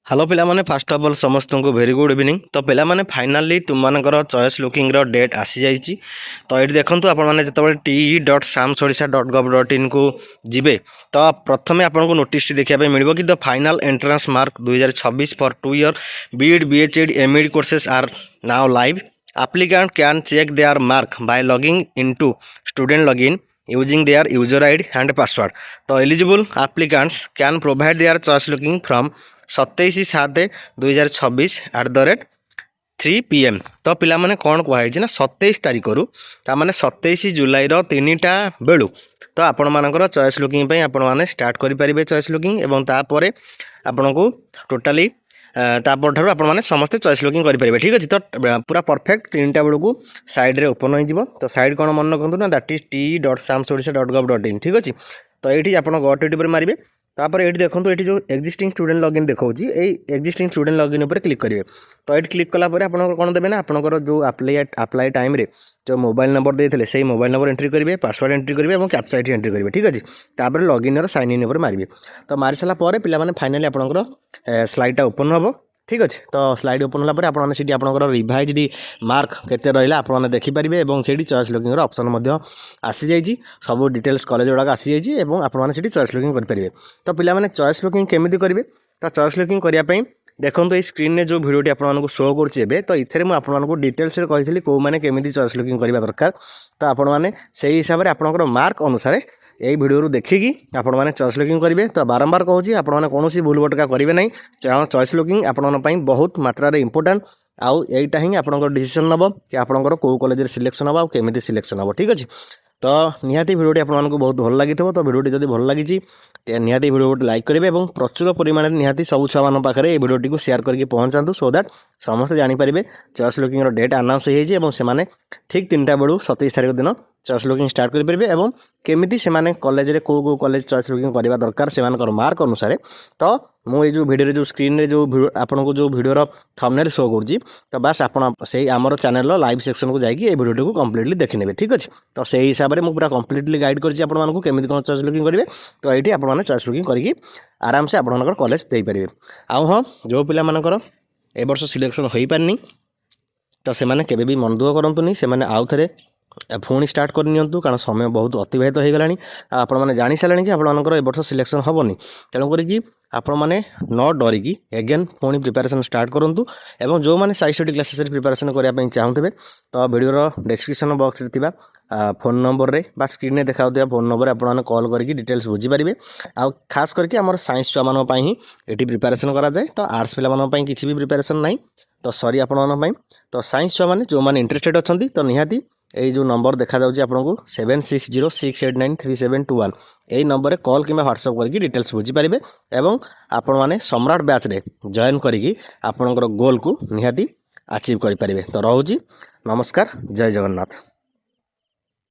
Hello पिलामाने fast of all समस्त को very good evening. तो पिलामाने फाइनाली तुम मानकर चॉइस लुकिंग रो डेट आसी जाइए। तो ये देखो आपण मैंने जो te.samsodisha.gov.in को जीवे तो प्रथम आपको नोटिस देखा मिले कि the final entrance mark 2026 for 2 year BEd बीएचएड MEd courses are now live. Applicant can check their mark by logging into student login using their user ID and password. तो eligible applicants can provide their choice looking from 27/7/2026 @3 PM। तो पिला माने कौन कहुई ना 27 तारीख रु ताने 27 जुलाई 3टा बेलू तो आपण मानकर चॉइस लुकिंग आपण मैंने स्टार्ट करेंगे चॉइस लुकिंग एवं तापर आपण को टोटाली तापर ठार आपने समस्ते चॉइस लुकिंग करेंगे। ठीक अच्छे तो पूरा परफेक्ट 3टा बेलू साइड रे ओपन हो तो साइड कौन मन रखु ना दैट इज te.samsodisha.gov.in। ठीक अच्छे तो ये आप गट यूट्यूब मारे तापर ये देखो ये जो एक्जिस्टिंग स्टूडेंट लॉगिन देखा एक्जिस्टिंग स्टूडेंट लॉगिन पर क्लिक करेंगे। तो ये क्लिक कलापर आप कौन देवे ना आपंकर जो अप्लाई टाइम रे जो मोबाइल नंबर देते से मोबाइल नंबर एंट्री करेंगे पासवर्ड एंट्री करेंगे और कैप्चा आईडी एंट्री करेंगे। ठीक अच्छे तापर लॉगिन साइन इन मारे तो मारी सारापर पे फाइनाली आपंकर स्लाइडटा ओपन हम। ठीक अच्छे तो स्लाइड ओपन होगा आपड़ी आपंकर रिभाइज मार्क केते रहा आपने देखिपारे और से चॉइस लुकिंग ऑप्शन आसी जाइए सब डिटेल्स कॉलेज गुड़ाक आसी जाइए आपने चॉइस लुकिंग करेंगे। तो पिला चॉइस लुकिंग केमी करेंगे तो चॉइस लुकिंग करने देखो ये स्क्रीन में जो भिडियोटी आपको शो करुँचे तो ये मुझे डिटेल्स कही कौ मैंने केमी चॉइस लुकिंग करवा दरकार तो आपने से हिसाब से आपंकर मार्क अनुसार यही भिडियो देखिकी आपण मैंने चॉइस लुकिंग करेंगे। तो बारंबार कहूँ आपने कौन भूल भटका करेंगे ना कारण चॉइस लुकिंग आपण बहुत मात्रा इंपोर्टेंट आउ यहीटा ही आप डिसीजन नब कि आपंकर कौ कॉलेज सिलेक्शन हम आमि सिलेक्शन हम। ठीक अच्छे तो निहाती भिडियोटी आपको बहुत भल लगी तो भिडियोटी जब भल लगी निहाती भिडियो लाइक करेंगे और प्रचुर परिमाण निहाती सब छुआ मान पाखे भिडियोटी को शेयर करके पहुँचातु सो दैट समस्त जानीपारे चॉइस लुकिंग डेट अनाउंस हो ठीक 3टा बेलू 27 तारीख दिन चॉइस लुकिंग स्टार्ट करेंगे और केमी से कॉलेज रे को कॉलेज चॉइस लुकिंग करवा दरकार से मार्क अनुसार। तो मुझे जो भिडियो जो स्क्रीन रे जो आपन को जो भिडियो थंबनेल शो करुँची तो बास आप आमर चैनल लाइव सेक्शन को जाकि भिडियो को कम्प्लीटली देखने। ठीक अच्छे तो से हिसाब से मुझे पूरा कम्प्लीटली गाइड करमी कौन चॉइस लुकिंग करेंगे तो ये आपने चॉइस लुकिंग करके आराम से आपंकर कॉलेज दे पारे। आउ हाँ जो पिला मानकर ए वर्ष सिलेक्शन हो पारनी तो से मैंने केबे भी मन दुख करतुनि से मैंने आउ थे पुणी स्टार्ट करनी कारण समय बहुत अतिवाहित हो गलानी आपण मैंने जानी सारे कि आपंकर ए वर्ष सिलेक्शन हेनी तेणुक आपण मैंने न डरिकी एगेन पुणी प्रिपेरेसन स्टार्ट करूँ और जो मैंने साई स्टडी क्लासेस प्रिपेरेसन करने चाहूथे तो भिडियोर डिस्क्रिप्शन बॉक्स रे फोन नंबर रे बा स्क्रीन में देखा फोन नंबर आपने कॉल करके डिटेल्स बुझीपारे आउ खास करके आम साइंस छुआ मान ये प्रिपेरेसन कराए तो आर्ट्स पिला किसी भी प्रिपेरेसन ना तो सॉरी आपण तो साइंस छुआ मैंने जो मैंने इंटरेस्टेड अच्छा तो निहाती ये जो नंबर देखा जाऊँगी आपको 7606893721 यही नंबर कॉल कि व्हाट्सअप करके डिटेल्स बुझीपारे और आपण मैंने सम्राट बैच रे जॉइन करी आपणकर गोल को निहाती अचीव करें। तो रोची नमस्कार जय जगन्नाथ।